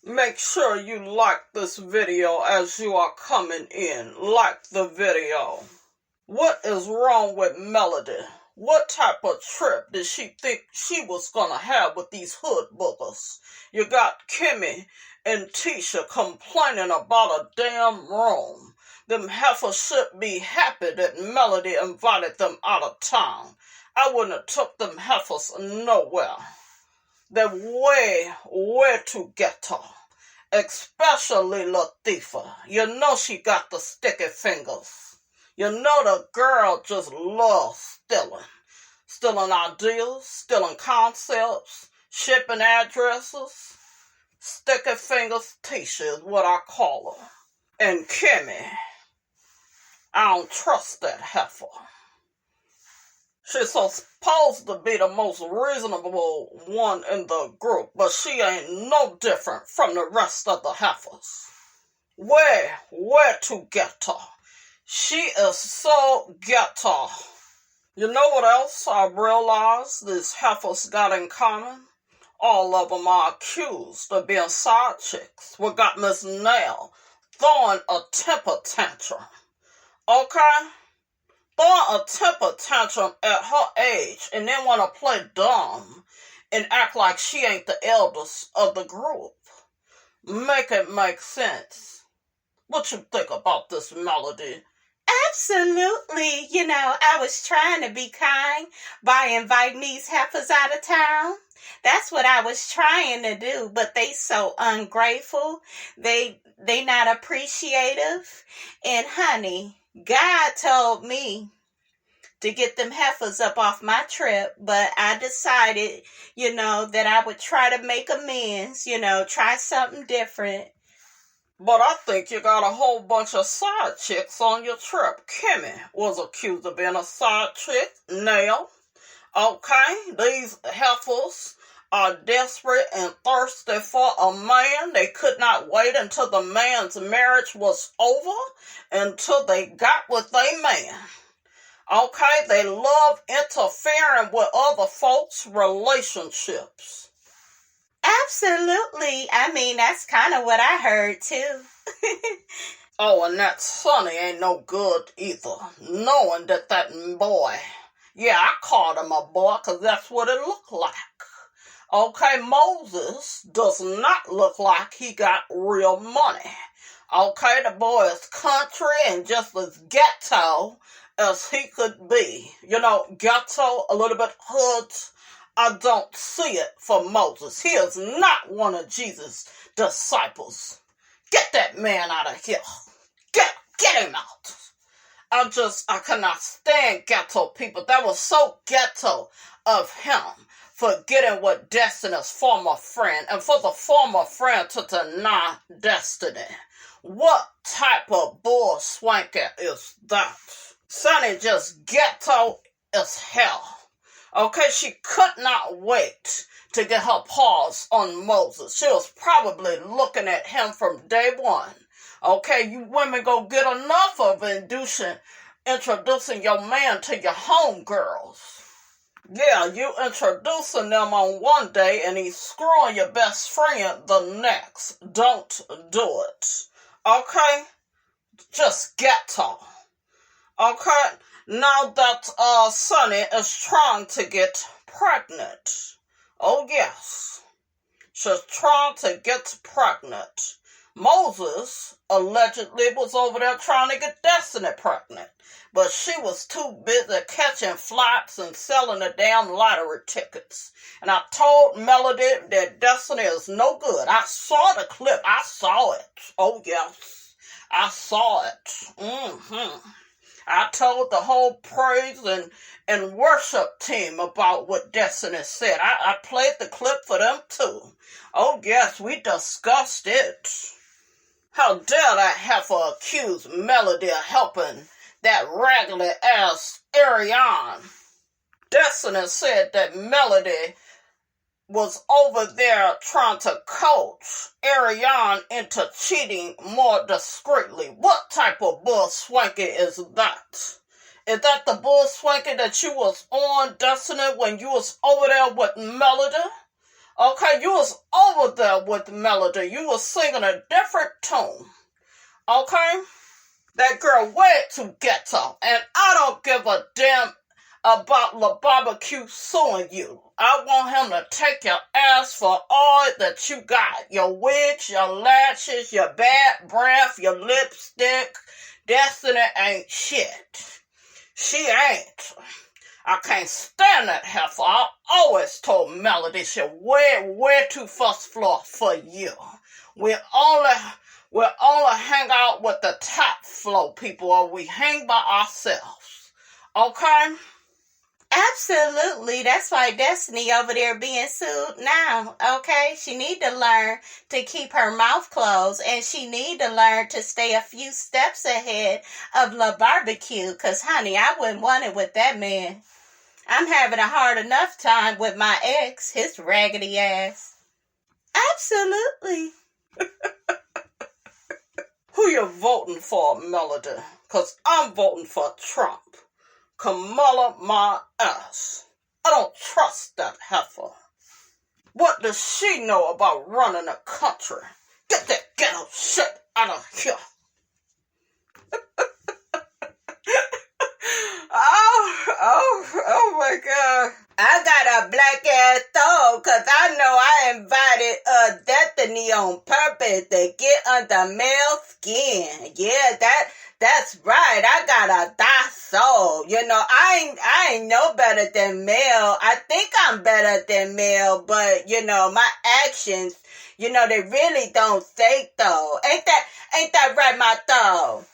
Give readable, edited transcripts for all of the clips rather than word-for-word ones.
Make sure you like this video as you are coming in. Like the video. What is wrong with Melody? What type of trip did she think she was gonna have with these hood boogers? You got KIMMI and Tisha complaining about a damn room. Them heifers should be happy that Melody invited them out of town. I wouldn't have took them heifers nowhere. They're way too ghetto. Especially Latifah. You know she got the sticky fingers. You know the girl just loves stealing. Stealing ideas, stealing concepts, shipping addresses. Sticky fingers Tisha is what I call her. And KIMMI, I don't trust that heifer. She's supposed to be the most reasonable one in the group, but she ain't no different from the rest of the heifers. Way too ghetto. She is so ghetto. You know what else I realized these heifers got in common? All of them are accused of being side chicks. We got Miss Nell throwing a temper tantrum. Okay? Throwing a temper tantrum at her age and then want to play dumb and act like she ain't the eldest of the group. Make it make sense. What you think about this, Melody? Absolutely. I was trying to be kind by inviting these heifers out of town. That's what I was trying to do, but they so ungrateful. They not appreciative. And honey, God told me to get them heifers up off my trip, but I decided, that I would try to make amends, try something different. But I think you got a whole bunch of side chicks on your trip. KIMMI was accused of being a side chick. Nell. Okay, these heifers are desperate and thirsty for a man. They could not wait until the man's marriage was over until they got with a man. Okay, they love interfering with other folks' relationships. Absolutely. I mean, that's kind of what I heard too. Oh, and that Sonny ain't no good either. Knowing that boy, yeah, I called him a boy because that's what it looked like. Okay, Moses does not look like he got real money. Okay, the boy is country and just as ghetto as he could be. Ghetto, a little bit hood. I don't see it for Moses. He is not one of Jesus' disciples. Get that man out of here. Get him out. I cannot stand ghetto people. That was so ghetto of him forgetting what Destiny's former friend, and for the former friend to deny Destiny. What type of bull swanker is that? Sonny just ghetto as hell. Okay, she could not wait to get her paws on Moses. She was probably looking at him from day one. Okay, you women go get enough of introducing your man to your homegirls. Yeah, you introducing them on one day and he's screwing your best friend the next. Don't do it. Okay? Just ghetto. Okay? Now that Sonny is trying to get pregnant. Oh, yes. She's trying to get pregnant. Moses allegedly was over there trying to get Destiny pregnant. But she was too busy catching flights and selling the damn lottery tickets. And I told Melody that Destiny is no good. I saw the clip. I saw it. Oh, yes. I saw it. I told the whole praise and worship team about what Destiny said. I played the clip for them too. Oh yes, we discussed it. How dare that heifer accuse Melody of helping that raggedy ass Ariane? Destiny said that Melody was over there trying to coach Ariane into cheating more discreetly. What type of bull swanky is that? Is that the bull swanky that you was on, Destiny, when you was over there with Melody? Okay, you was over there with Melody. You was singing a different tune. Okay? That girl way too ghetto. And I don't give a damn about La Barbecue suing you. I want him to take your ass for all that you got. Your wigs, your lashes, your bad breath, your lipstick. Destiny ain't shit. She ain't. I can't stand that heifer. I always told Melody she way too first floor for you. We only hang out with the top floor people, or we hang by ourselves. Okay? Absolutely. That's why Destiny over there being sued now. Okay? She need to learn to keep her mouth closed, and she need to learn to stay a few steps ahead of La Barbecue, because, honey, I wouldn't want it with that man. I'm having a hard enough time with my ex, his raggedy ass. Absolutely. Who you voting for, Melody? Because I'm voting for Trump. Kamala my ass. I don't trust that heifer. What does she know about running a country? Get that ghetto shit out of here. Oh my God. I got a black ass throat because I know I invited Destiny on purpose to get under male skin. Yeah, that's right. I got a thigh soul. You know, I ain't no better than male. I think I'm better than male, but you know, my actions, you know, they really don't say though. Ain't that right, my throat?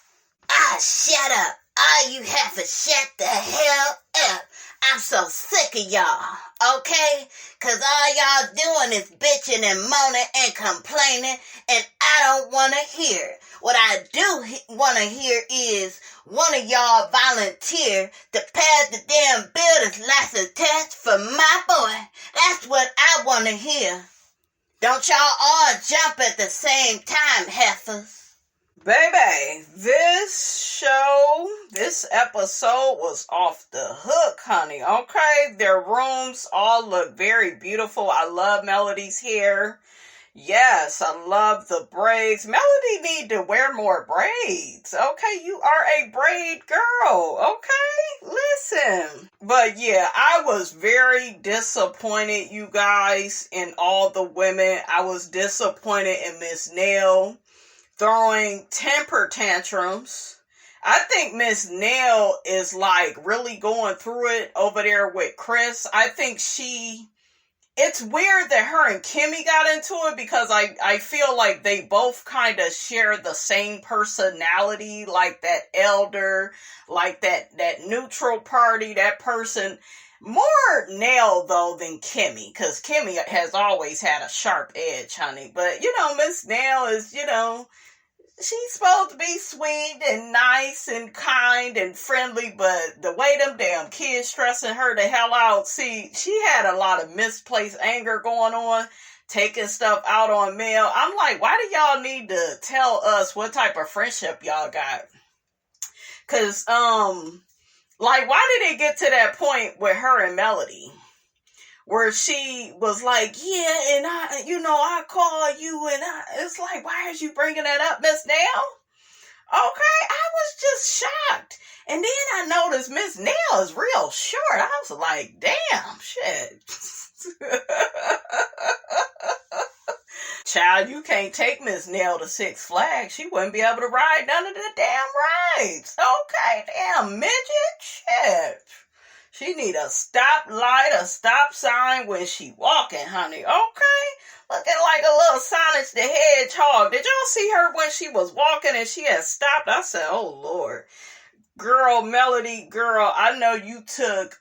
Ah, shut up. All you have to shut the hell up. I'm so sick of y'all, okay? Cause all y'all doing is bitching and moaning and complaining, and I don't want to hear it. What I do want to hear is one of y'all volunteer to pass the damn builder's license test for my boy. That's what I want to hear. Don't y'all all jump at the same time, heifers. Baby, this episode was off the hook, honey, okay? Their rooms all look very beautiful. I love Melody's hair. Yes, I love the braids. Melody need to wear more braids, okay? You are a braid girl, okay? Listen. But yeah, I was very disappointed, you guys, in all the women. I was disappointed in Miss Nail throwing temper tantrums. I think Miss Nail is like really going through it over there with Chris. I think it's weird that her and KIMMI got into it because I feel like they both kind of share the same personality, like that elder, like that neutral party, that person. More Nail, though, than KIMMI, because KIMMI has always had a sharp edge, honey. But, you know, Miss Nail is, you know, she's supposed to be sweet and nice and kind and friendly, but the way them damn kids stressing her the hell out, see, she had a lot of misplaced anger going on, taking stuff out on Mel. I'm like, why do y'all need to tell us what type of friendship y'all got? Because, like, why did it get to that point with her and Melody? Where she was like, yeah, and I call you, and it's like, why is you bringing that up, Miss Nail? Okay, I was just shocked. And then I noticed Miss Nail is real short. I was like, damn, shit. Child, you can't take Miss Nail to Six Flags. She wouldn't be able to ride none of the damn rides. Okay, damn midget, shit. She need a stoplight, a stop sign when she walking, honey. Okay? Looking like a little Sonic the Hedgehog. Did y'all see her when she was walking and she had stopped? I said, oh, Lord. Girl, Melody, girl, I know you took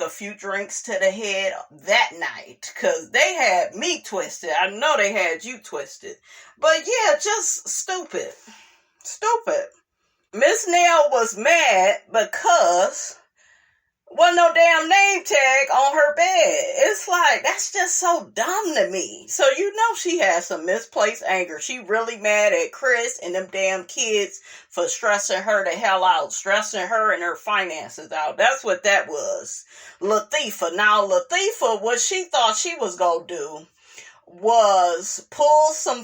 a few drinks to the head that night, because they had me twisted. I know they had you twisted. But yeah, just stupid. Stupid. Miss Nail was mad because wasn't no damn name tag on her bed. It's like, that's just so dumb to me. So you know she has some misplaced anger. She really mad at Chris and them damn kids for stressing her the hell out, stressing her and her finances out. That's what that was. Latifah. Now Latifah, what she thought she was gonna do was pull some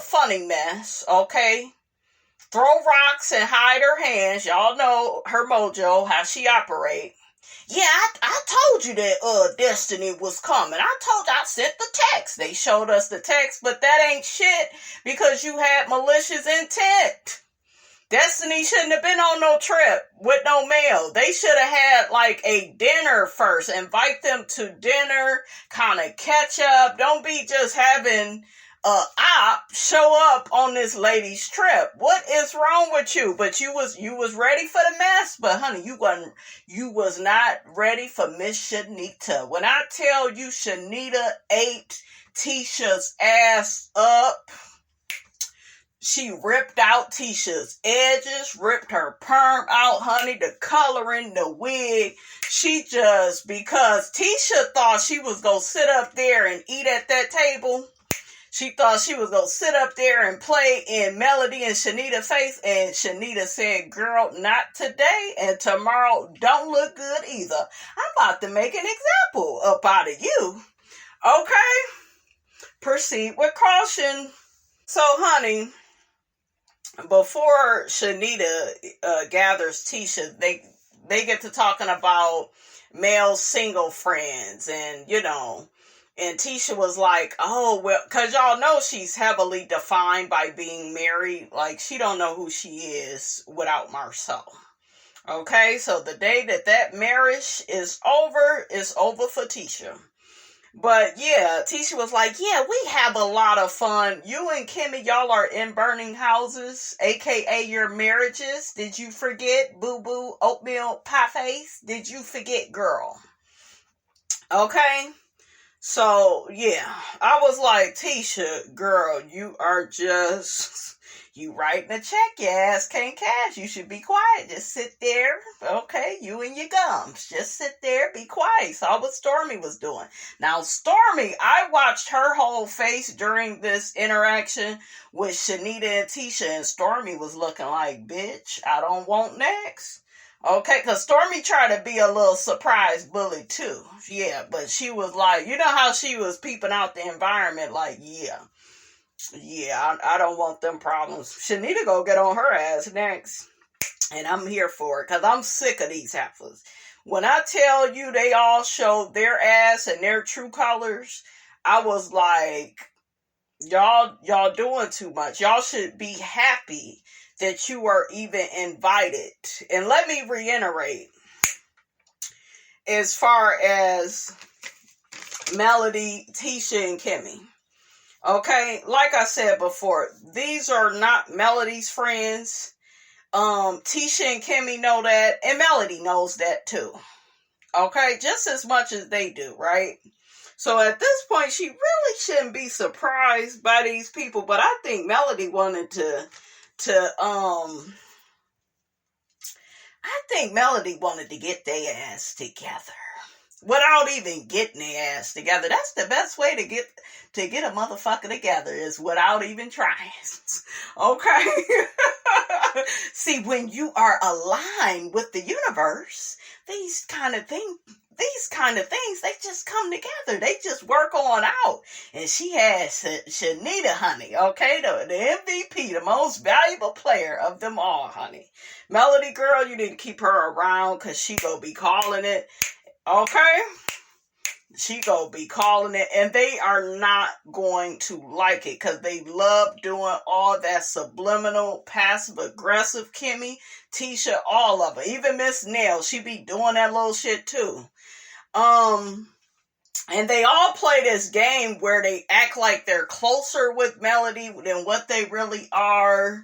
funny mess, okay? Throw rocks and hide her hands. Y'all know her mojo, how she operate. Yeah, I told you that Destiny was coming. I sent the text. They showed us the text, but that ain't shit because you had malicious intent. Destiny shouldn't have been on no trip with no mail. They should have had like a dinner first. Invite them to dinner, kind of catch up. Don't be just having op show up on this lady's trip. What is wrong with you? But you was ready for the mess, but honey, you was not ready for Miss Chanita. When I tell you Chanita ate Tisha's ass up, she ripped out Tisha's edges, ripped her perm out, honey, the coloring, the wig. She just, because Tisha thought she was gonna sit up there and eat at that table. She thought she was going to sit up there and play in Melody and Chanita's face. And Chanita said, girl, not today. And tomorrow don't look good either. I'm about to make an example up out of you. Okay? Proceed with caution. So, honey, before Chanita gathers Tisha, they get to talking about male single friends and, you know. And Tisha was like, oh, well, because y'all know she's heavily defined by being married. Like, she don't know who she is without Marcel. Okay, so the day that marriage is over, it's over for Tisha. But yeah, Tisha was like, yeah, we have a lot of fun. You and KIMMI, y'all are in burning houses, aka your marriages. Did you forget, boo-boo, oatmeal pie face? Did you forget, girl? Okay? So, yeah, I was like, Tisha, girl, you are just, you writing a check, your ass can't cash. You should be quiet. Just sit there, okay, you and your gums. Just sit there, be quiet. Saw what Stormy was doing. Now, Stormy, I watched her whole face during this interaction with Chanita and Tisha, and Stormy was looking like, bitch, I don't want next. Okay, because Stormy tried to be a little surprise bully too. Yeah, but she was like, you know how she was peeping out the environment like, yeah, I don't want them problems. Chanita go get on her ass next. And I'm here for it because I'm sick of these heifers. When I tell you they all showed their ass and their true colors, I was like, y'all doing too much. Y'all should be happy that you are even invited. And let me reiterate, as far as Melody, Tisha, and KIMMI. Okay, like I said before, these are not Melody's friends. Tisha and KIMMI know that, and Melody knows that too. Okay, just as much as they do, right? So at this point, she really shouldn't be surprised by these people, but I think Melody wanted to get their ass together without even getting their ass together. That's the best way to get a motherfucker together, is without even trying. Okay? See, when you are aligned with the universe, these kind of things, they just come together. They just work on out. And she has Chanita, honey, okay? The MVP, the most valuable player of them all, honey. Melody, girl, you didn't keep her around because she gonna be calling it, okay? She gonna be calling it, and they are not going to like it because they love doing all that subliminal, passive-aggressive KIMMI, Tisha, all of it. Even Miss Nail, she be doing that little shit too. And they all play this game where they act like they're closer with Melody than what they really are.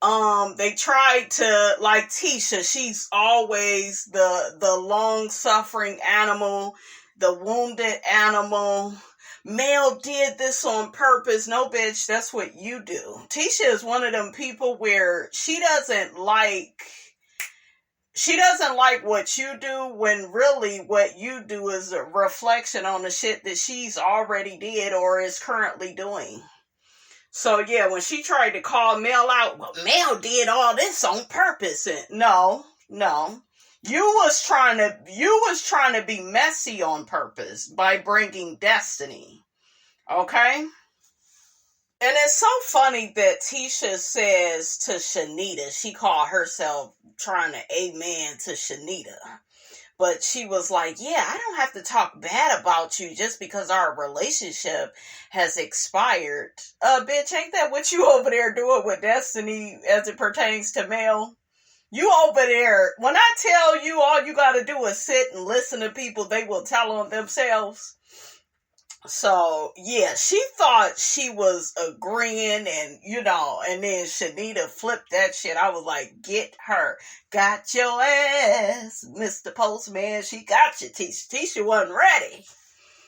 They try to, like Tisha, she's always the long-suffering animal, the wounded animal. Mel did this on purpose. No, bitch, that's what you do. Tisha is one of them people where she doesn't like she doesn't like what you do when really what you do is a reflection on the shit that she's already did or is currently doing. So yeah, when she tried to call Mel out, well, Mel did all this on purpose. And no. You was trying to be messy on purpose by bringing Destiny. Okay? And it's so funny that Tisha says to Chanita, she called herself trying to amen to Chanita. But she was like, yeah, I don't have to talk bad about you just because our relationship has expired. Bitch, ain't that what you over there doing with Destiny as it pertains to Mel? You over there, when I tell you all you gotta do is sit and listen to people, they will tell on themselves. So, yeah, she thought she was agreeing and, and then Chanita flipped that shit. I was like, get her. Got your ass, Mr. Postman. She got you, Tisha. Tisha wasn't ready.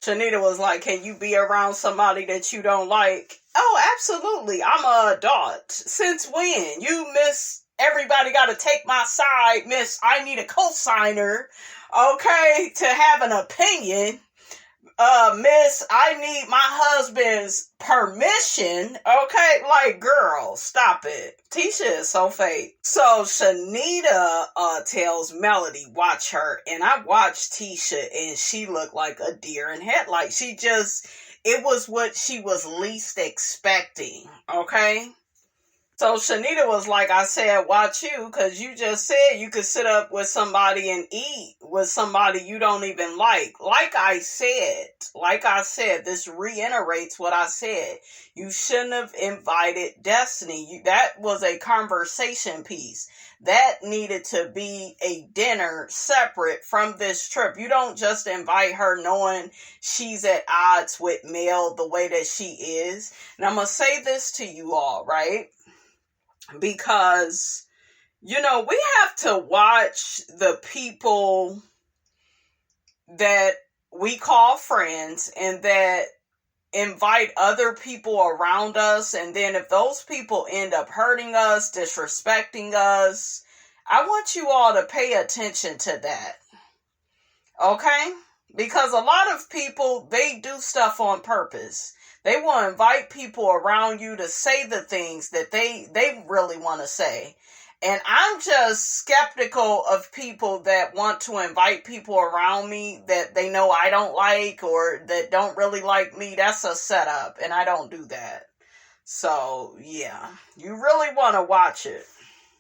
Chanita was like, can you be around somebody that you don't like? Oh, absolutely. I'm an adult. Since when? You miss everybody got to take my side, miss. I need a cosigner, okay, to have an opinion. Miss, I need my husband's permission. Okay, like, girl, stop it. Tisha is so fake. So Chanita tells Melody, watch her. And I watched Tisha and she looked like a deer in headlights. It was what she was least expecting. Okay? So Chanita was like, I said, watch you, because you just said you could sit up with somebody and eat with somebody you don't even like. Like I said, this reiterates what I said. You shouldn't have invited Destiny. That was a conversation piece. That needed to be a dinner separate from this trip. You don't just invite her knowing she's at odds with Mel the way that she is. And I'm going to say this to you all, right? Because, we have to watch the people that we call friends and that invite other people around us. And then if those people end up hurting us, disrespecting us, I want you all to pay attention to that. Okay? Because a lot of people, they do stuff on purpose. They will invite people around you to say the things that they really want to say. And I'm just skeptical of people that want to invite people around me that they know I don't like or that don't really like me. That's a setup, and I don't do that. So, yeah, you really want to watch it.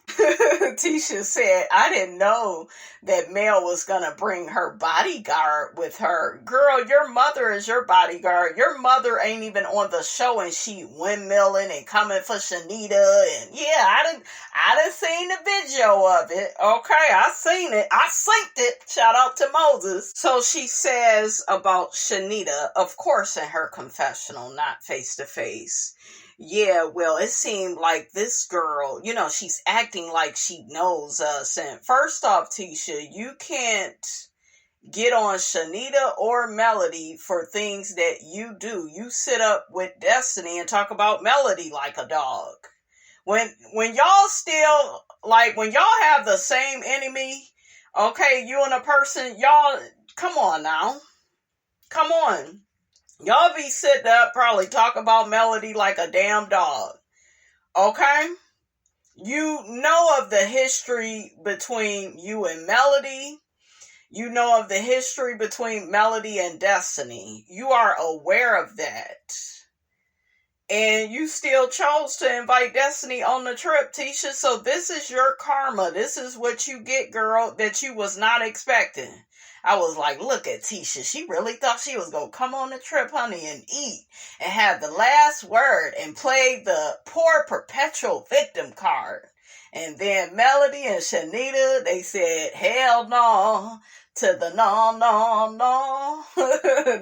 Tisha said, I didn't know that Mel was going to bring her bodyguard with her. Girl, your mother is your bodyguard. Your mother ain't even on the show and she windmilling and coming for Chanita. And yeah, I done seen the video of it. Okay, I seen it. I synced it. Shout out to Moses. So she says about Chanita, of course in her confessional, not face to face. Yeah, well, it seemed like this girl, she's acting like she knows us. And first off, Tisha, you can't get on Chanita or Melody for things that you do. You sit up with Destiny and talk about Melody like a dog. When y'all still, when y'all have the same enemy, okay, you and a person, y'all, come on now. Come on. Y'all be sitting up probably talk about Melody like a damn dog. Okay? You know of the history between you and Melody. You know of the history between Melody and Destiny. You are aware of that. And you still chose to invite Destiny on the trip, Tisha. So this is your karma. This is what you get, girl, that you was not expecting. I was like, look at Tisha. She really thought she was going to come on the trip, honey, and eat and have the last word and play the poor perpetual victim card. And then Melody and Chanita, they said, hell no, to the no.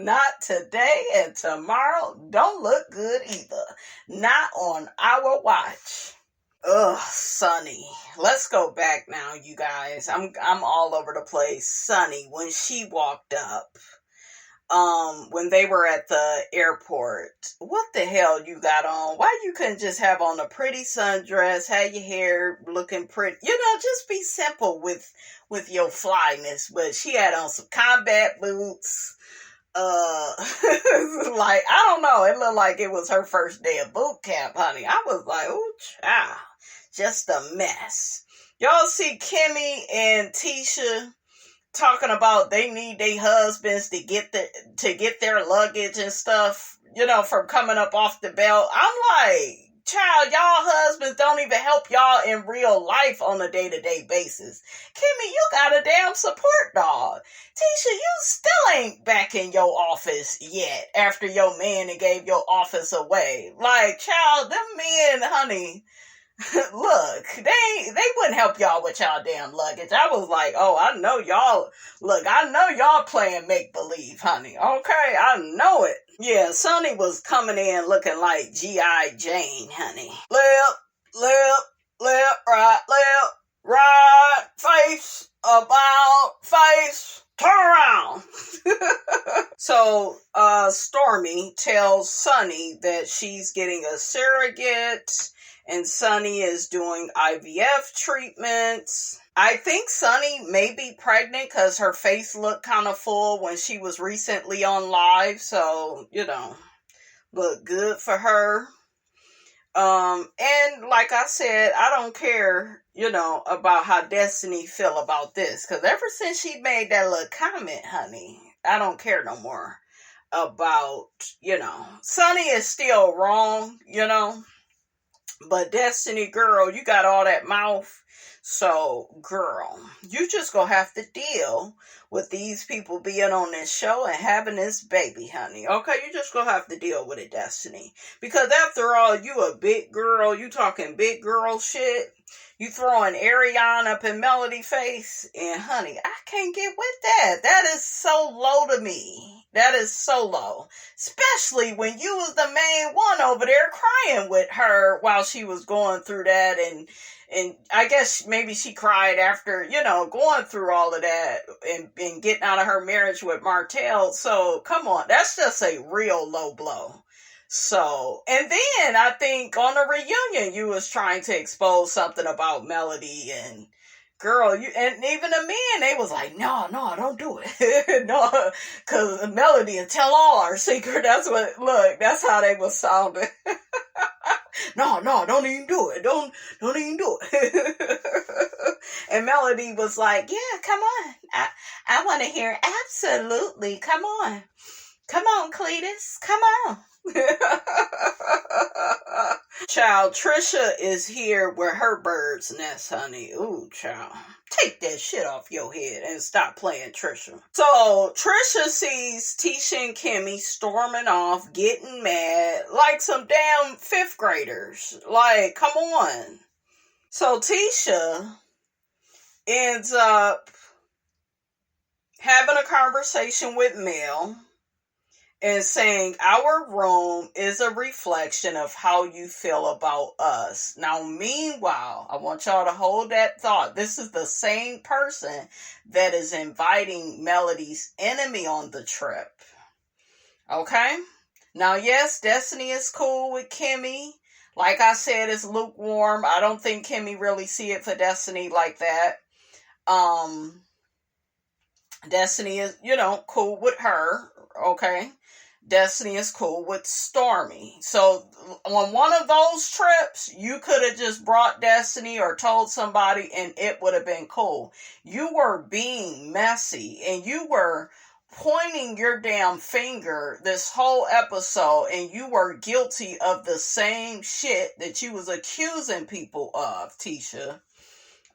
Not today and tomorrow. Don't look good either. Not on our watch. Ugh, Sunny. Let's go back now, you guys. I'm all over the place. Sunny, when she walked up, when they were at the airport. What the hell you got on? Why you couldn't just have on a pretty sundress, have your hair looking pretty, just be simple with your flyness. But she had on some combat boots. Like, I don't know, it looked like it was her first day of boot camp, honey. I was like, oh child, just a mess. Y'all see KIMMI and Tisha talking about they need their husbands to get their luggage and stuff, from coming up off the belt. I'm like, child, y'all husbands don't even help y'all in real life on a day-to-day basis. KIMMI, you got a damn support dog. Tisha, you still ain't back in your office yet after your man and gave your office away. Like, child, them men, honey, look, they wouldn't help y'all with y'all damn luggage. I was like, oh, I know y'all playing make-believe, honey. Okay, I know it. Yeah, Sonny was coming in looking like G.I. Jane, honey. Right, face, about face, turn around. So, Stormy tells Sonny that she's getting a surrogate, and Sonny is doing IVF treatments. I think Sonny may be pregnant because her face looked kind of full when she was recently on live. So, look good for her. And like I said, I don't care, about how Destiny feel about this. Because ever since she made that little comment, honey, I don't care no more about, Sonny is still wrong, But Destiny, girl, you got all that mouth. So, girl, you just gonna have to deal with these people being on this show and having this baby, honey. Okay, you just gonna have to deal with it, Destiny. Because after all, you a big girl. You talking big girl shit. You throwing Ariana up in Melody face. And, honey, I can't get with that. That is so low to me. That is so low. Especially when you was the main one over there crying with her while she was going through that. And I guess maybe she cried after, going through all of that and getting out of her marriage with Martell. So, come on. That's just a real low blow. So, and then I think on the reunion, you was trying to expose something about Melody and girl, and even the men, they was like, no, don't do it. No, because Melody and tell all our secret. That's how they was sounding. No, don't even do it. Don't even do it. And Melody was like, yeah, come on. I want to hear absolutely. Come on, Cletus. Come on. Child, Tisha is here with her bird's nest, honey. Ooh, child. Take that shit off your head and stop playing Tisha. So, Tisha sees Tisha and KIMMI storming off, getting mad, like some damn fifth graders. Like, come on. So, Tisha ends up having a conversation with Mel and saying, our room is a reflection of how you feel about us. Now, meanwhile, I want y'all to hold that thought. This is the same person that is inviting Melody's enemy on the trip. Okay? Now, yes, Destiny is cool with KIMMI. Like I said, it's lukewarm. I don't think KIMMI really see it for Destiny like that. Destiny is, cool with her. Okay? Destiny is cool with Stormy. So on one of those trips, you could have just brought Destiny or told somebody and it would have been cool. You were being messy and you were pointing your damn finger this whole episode, and you were guilty of the same shit that you was accusing people of, Tisha.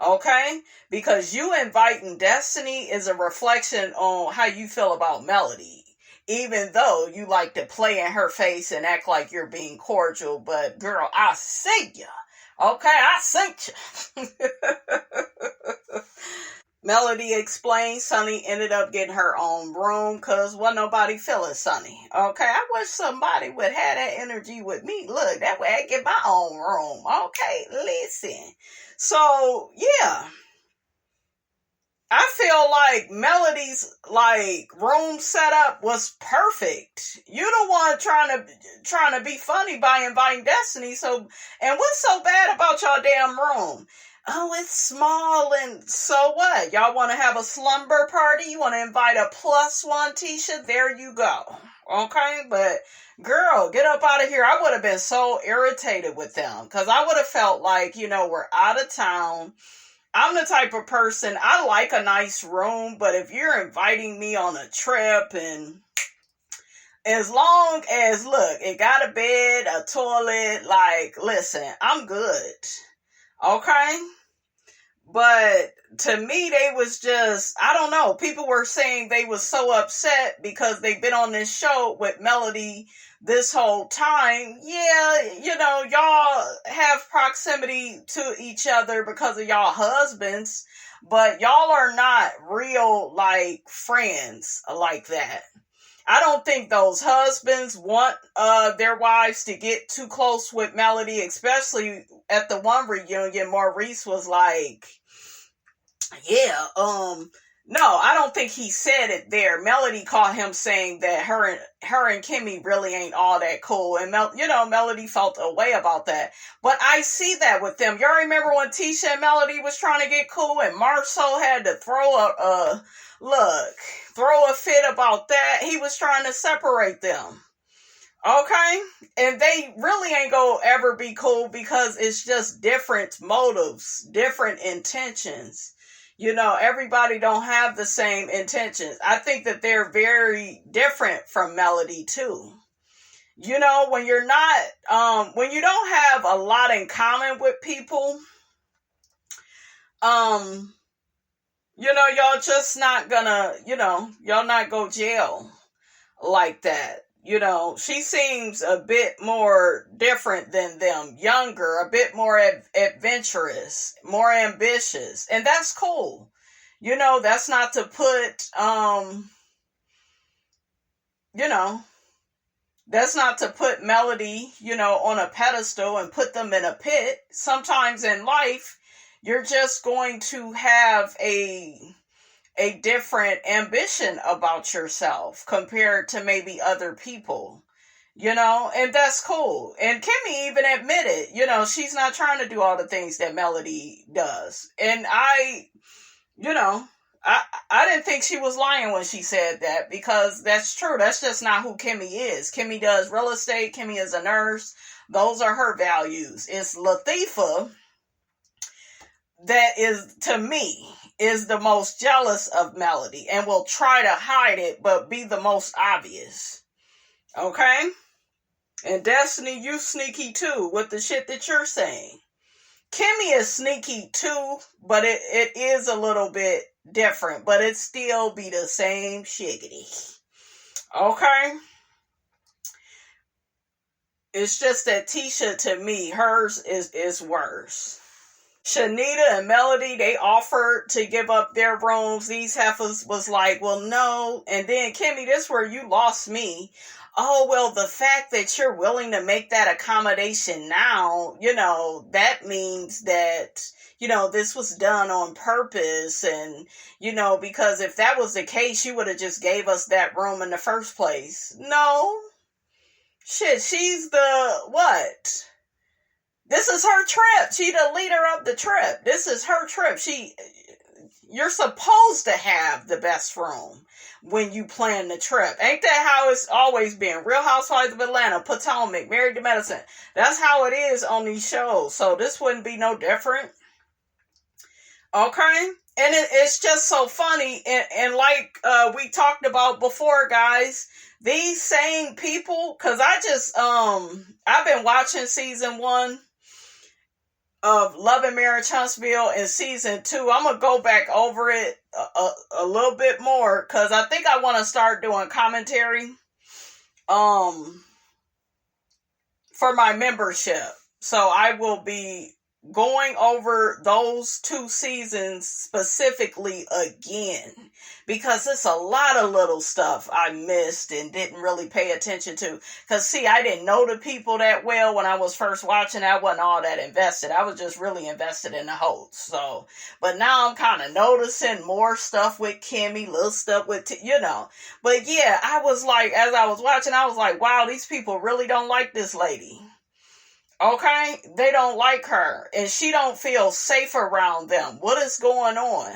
Okay? Because you inviting Destiny is a reflection on how you feel about Melody. Even though you like to play in her face and act like you're being cordial, but girl, I see ya. Okay, I sent you. Melody explained Sonny ended up getting her own room because wasn't nobody feeling Sonny. Okay, I wish somebody would have that energy with me. Look, that way I get my own room. Okay, listen. So, yeah. I feel like Melody's like room setup was perfect. You the one trying to be funny by inviting Destiny. So, and what's so bad about y'all damn room? Oh, it's small, and so what? Y'all want to have a slumber party? You want to invite a +1, Tisha? There you go. Okay, but girl, get up out of here. I would have been so irritated with them because I would have felt like, we're out of town. I'm the type of person, I like a nice room, but if you're inviting me on a trip, and as long as, look, it got a bed, a toilet, like, listen, I'm good. Okay? But to me, they was just, I don't know. People were saying they was so upset because they've been on this show with Melody this whole time. Yeah, y'all have proximity to each other because of y'all husbands, but y'all are not real, like, friends like that. I don't think those husbands want their wives to get too close with Melody, especially at the one reunion. Maurice was like, yeah, no, I don't think he said it there. Melody caught him saying that her and KIMMI really ain't all that cool. And, Melody felt a way about that. But I see that with them. Y'all remember when Tisha and Melody was trying to get cool and Marceau had to throw a fit about that? He was trying to separate them. Okay? And they really ain't gonna ever be cool because it's just different motives, different intentions. Everybody don't have the same intentions. I think that they're very different from Melody too. When you're not, when you don't have a lot in common with people, y'all just not gonna, y'all not go jail like that. She seems a bit more different than them, younger, a bit more adventurous, more ambitious, and that's cool. That's not to put, that's not to put Melody, on a pedestal and put them in a pit. Sometimes in life, you're just going to have a different ambition about yourself compared to maybe other people, and that's cool. And KIMMI even admitted, she's not trying to do all the things that Melody does. And I didn't think she was lying when she said that, because that's true. That's just not who KIMMI is. KIMMI does real estate. KIMMI is a nurse. Those are her values. It's Latifah that is, to me, is the most jealous of Melody and will try to hide it, but be the most obvious. Okay? And Destiny, you sneaky too with the shit that you're saying. KIMMI is sneaky too, but it is a little bit different, but it still be the same shiggity. Okay? It's just that Tisha, to me, hers is worse. Chanita and Melody, they offered to give up their rooms. These heifers was like, well, no. And then, KIMMI, this is where you lost me. Oh, well, the fact that you're willing to make that accommodation now, that means that, this was done on purpose. And, because if that was the case, you would have just gave us that room in the first place. No. Shit, she's the, what? This is her trip. She the leader of the trip. This is her trip. You're supposed to have the best room when you plan the trip. Ain't that how it's always been? Real Housewives of Atlanta, Potomac, Married to Medicine. That's how it is on these shows. So this wouldn't be no different. Okay? And it's just so funny. And like we talked about before, guys, these same people, because I've been watching season 1 of Love and Marriage Huntsville, and season 2. I'm going to go back over it a little bit more, because I think I want to start doing commentary for my membership. So I will be going over those 2 seasons specifically again, because it's a lot of little stuff I missed and didn't really pay attention to. Because, see, I didn't know the people that well when I was first watching. I wasn't all that invested. I was just really invested in the host. So, but now I'm kind of noticing more stuff with KIMMI, little stuff with, But yeah, I was like, as I was watching, I was like, wow, these people really don't like this lady. Okay, they don't like her, and she don't feel safe around them. What is going on?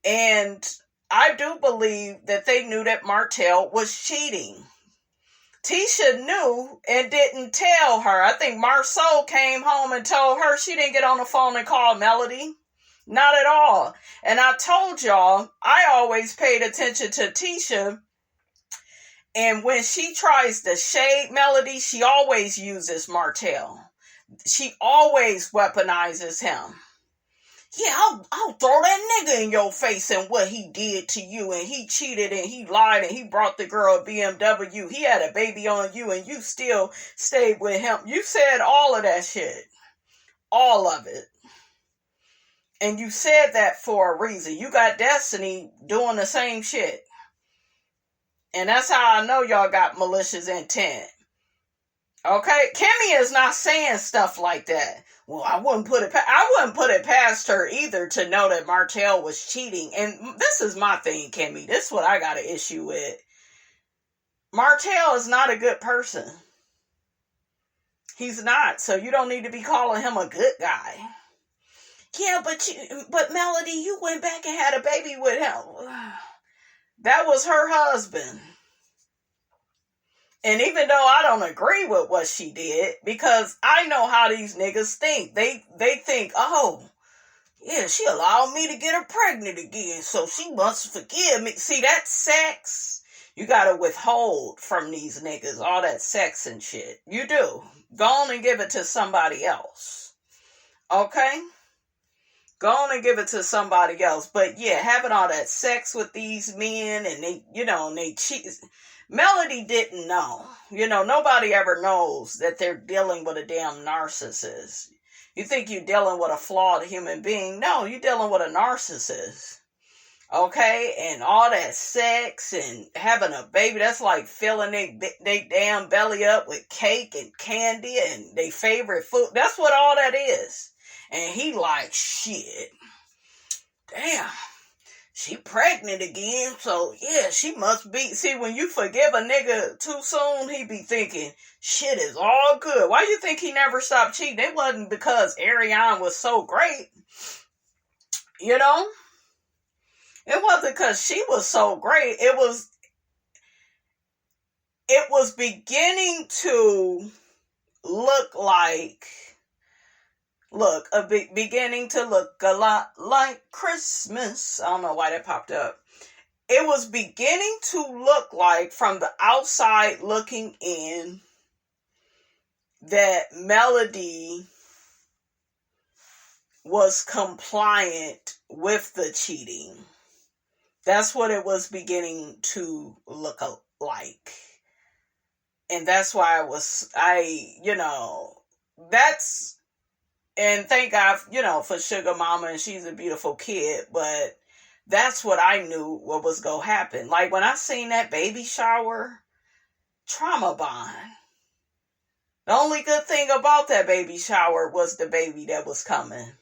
And I do believe that they knew that Martell was cheating. Tisha knew and didn't tell her. I think Marceau came home and told her. She didn't get on the phone and call Melody. Not at all. And I told y'all, I always paid attention to Tisha. And when she tries to shade Melody, she always uses Martell. She always weaponizes him. Yeah, I'll throw that nigga in your face and what he did to you. And he cheated and he lied and he brought the girl a BMW. He had a baby on you and you still stayed with him. You said all of that shit. All of it. And you said that for a reason. You got Destiny doing the same shit. And that's how I know y'all got malicious intent. Okay? KIMMI is not saying stuff like that. Well, I wouldn't put it past her either to know that Martell was cheating. And this is my thing, KIMMI. This is what I got an issue with. Martell is not a good person. He's not. So you don't need to be calling him a good guy. Yeah, but Melody, you went back and had a baby with him. That was her husband. And even though I don't agree with what she did, because I know how these niggas think. They think, oh, yeah, she allowed me to get her pregnant again, so she must forgive me. See, that sex, you gotta withhold from these niggas, all that sex and shit. You do. Go on and give it to somebody else. Okay? Go on and give it to somebody else. But yeah, having all that sex with these men and they cheat. Melody didn't know. Nobody ever knows that they're dealing with a damn narcissist. You think you're dealing with a flawed human being. No, you're dealing with a narcissist. Okay? And all that sex and having a baby, that's like filling they damn belly up with cake and candy and their favorite food. That's what all that is. And he like, shit, damn, she pregnant again, so yeah, she must be. See, when you forgive a nigga too soon, he be thinking, shit is all good. Why you think he never stopped cheating? It wasn't because Ariane was so great, It wasn't because she was so great. It was beginning to look like, beginning to look a lot like Christmas. I don't know why that popped up. It was beginning to look like, from the outside looking in, that Melody was compliant with the cheating. That's what it was beginning to look like. And that's why that's... And thank God, for Sugar Mama, and she's a beautiful kid, but that's what I knew what was going to happen. Like, when I seen that baby shower, trauma bond. The only good thing about that baby shower was the baby that was coming.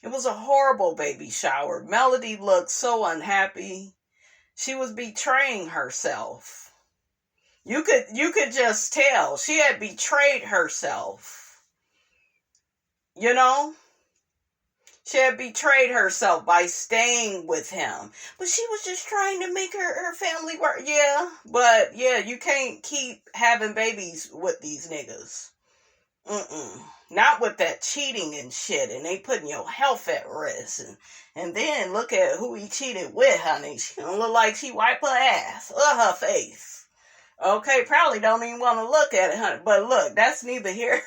It was a horrible baby shower. Melody looked so unhappy. She was betraying herself. You could just tell. She had betrayed herself. She had betrayed herself by staying with him. But she was just trying to make her family work. Yeah, but yeah, you can't keep having babies with these niggas. Not with that cheating and shit, and they putting your health at risk. And then look at who he cheated with, honey. She don't look like she wiped her ass or her face. Okay, probably don't even want to look at it, honey. But look, that's neither here.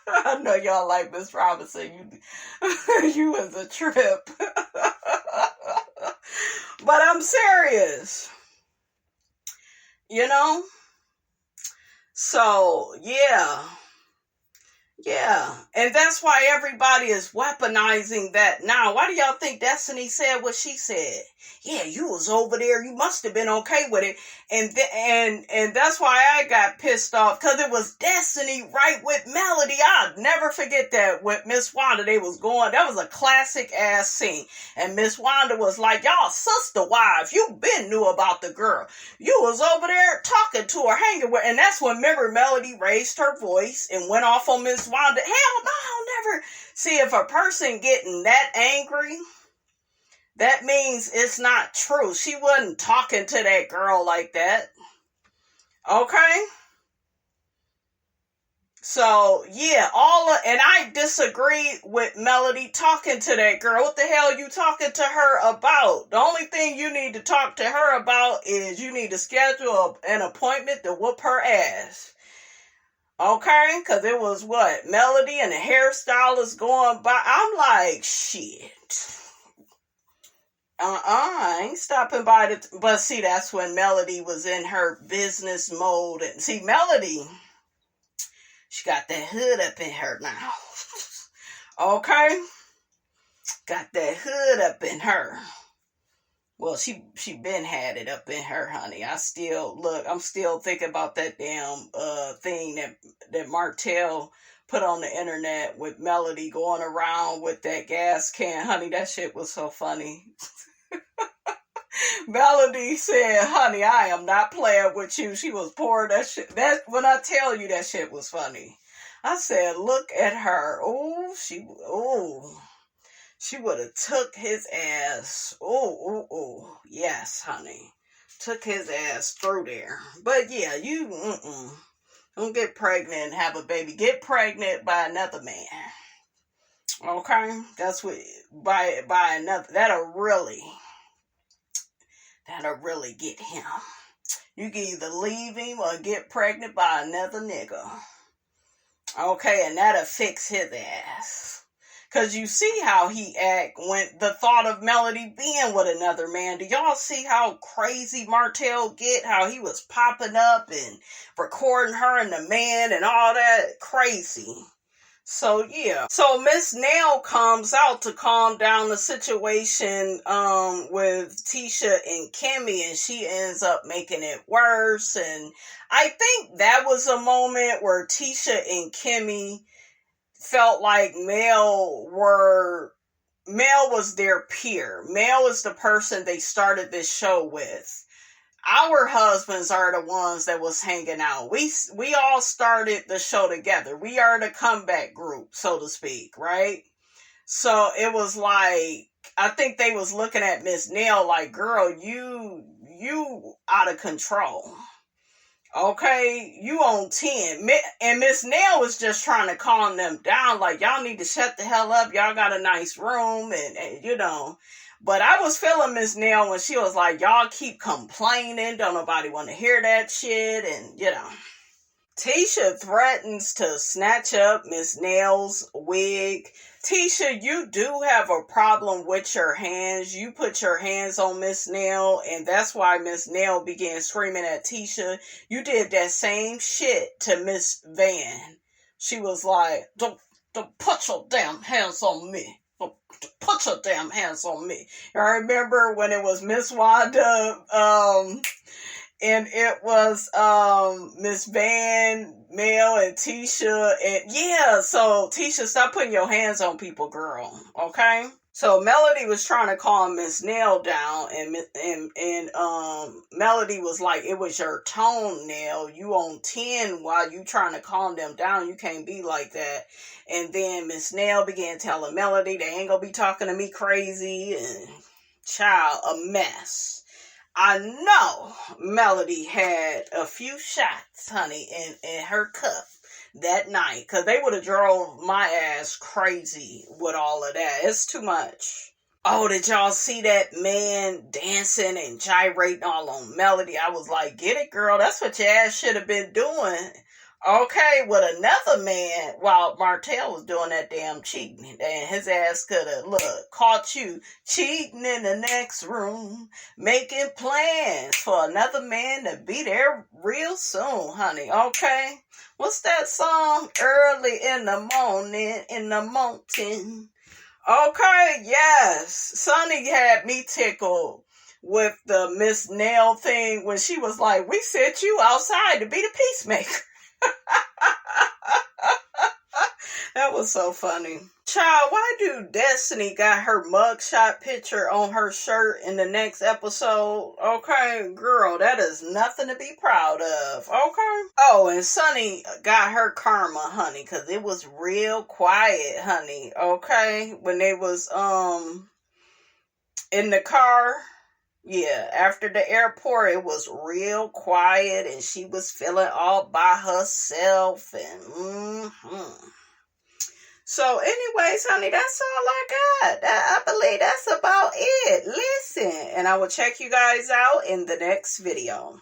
I know y'all like Miss Robinson. You was a trip. But I'm serious. So, yeah. Yeah, Yeah, and that's why everybody is weaponizing that now. Why do y'all think Destiny said what she said? Yeah, you was over there. You must have been okay with it, and that's why I got pissed off because it was Destiny right with Melody. I'll never forget that with Miss Wanda. They was going. That was a classic ass scene, and Miss Wanda was like, "Y'all sister wives, you been knew about the girl. You was over there talking to her, hanging with," and that's when remember Melody raised her voice and went off on Miss Wanda. Hell no, I'll never. See, if a person getting that angry, that means it's not true. She wasn't talking to that girl like that. Okay? So, yeah, and I disagree with Melody talking to that girl. What the hell you talking to her about? The only thing you need to talk to her about is you need to schedule an appointment to whoop her ass. Okay? Because it was what? Melody and the hairstylist going by. I'm like, shit. I ain't stopping by but see, that's when Melody was in her business mode. And see, Melody, she got that hood up in her now. Okay? Got that hood up in her. Well, she been had it up in her, honey. I'm still thinking about that damn thing that Martell put on the internet with Melody going around with that gas can. Honey, that shit was so funny. Melody said, honey, I am not playing with you. She was pouring that shit. When I tell you that shit was funny. I said, look at her. She would have took his ass. Yes, honey. Took his ass through there. But yeah, you don't get pregnant and have a baby. Get pregnant by another man. Okay? That's what, by another, that'll really get him. You can either leave him or get pregnant by another nigga. Okay, and that'll fix his ass. Because you see how he act when the thought of Melody being with another man. Do y'all see how crazy Martell get? How he was popping up and recording her and the man and all that crazy. So, yeah. So, Miss Nail comes out to calm down the situation with Tisha and KIMMI, and she ends up making it worse. And I think that was a moment where Tisha and KIMMI felt like Mel was their peer. Mel is the person they started this show with. Our husbands are the ones that was hanging out. We all started the show together. We are the comeback group, so to speak, right? So it was like, I think they was looking at Miss Nail like, girl, you out of control. Okay, you on 10. And Miss Nail was just trying to calm them down, like, y'all need to shut the hell up. Y'all got a nice room, and you know. But I was feeling Miss Nail when she was like, y'all keep complaining. Don't nobody want to hear that shit. And, you know. Tisha threatens to snatch up Miss Nail's wig. Tisha, you do have a problem with your hands. You put your hands on Miss Nail, and that's why Miss Nail began screaming at Tisha. You did that same shit to Miss Van. She was like, don't put your damn hands on me. Put your damn hands on me. I remember when it was Miss Wanda, and it was Miss Van, Mel, and Tisha, and yeah, so Tisha, stop putting your hands on people, girl, okay? So Melody was trying to calm Miss Nail down, and Melody was like, it was your tone, Nail. You on 10 while you trying to calm them down. You can't be like that. And then Miss Nail began telling Melody, they ain't gonna be talking to me crazy, and child, a mess. I know Melody had a few shots, honey, in her cup that night, because they would have drove my ass crazy with all of that. It's too much. Oh, did y'all see that man dancing and gyrating all on Melody? I was like, get it, girl. That's what your ass should have been doing. Okay, with another man while Martell was doing that damn cheating. And his ass could have, caught you cheating in the next room, making plans for another man to be there real soon, honey. Okay? What's that song? Early in the morning, in the mountain. Okay, yes. Sonny had me tickled with the Miss Nail thing when she was like, we sent you outside to be the peacemaker. That was so funny. Child, why do Destiny got her mugshot picture on her shirt in the next episode? Okay, girl, that is nothing to be proud of. Okay. Oh, and Sunny got her karma, honey, because it was real quiet, honey. Okay, when they was in the car. Yeah, after the airport, it was real quiet, and she was feeling all by herself, and So anyways, honey, that's all I got. I believe that's about it. Listen, and I will check you guys out in the next video.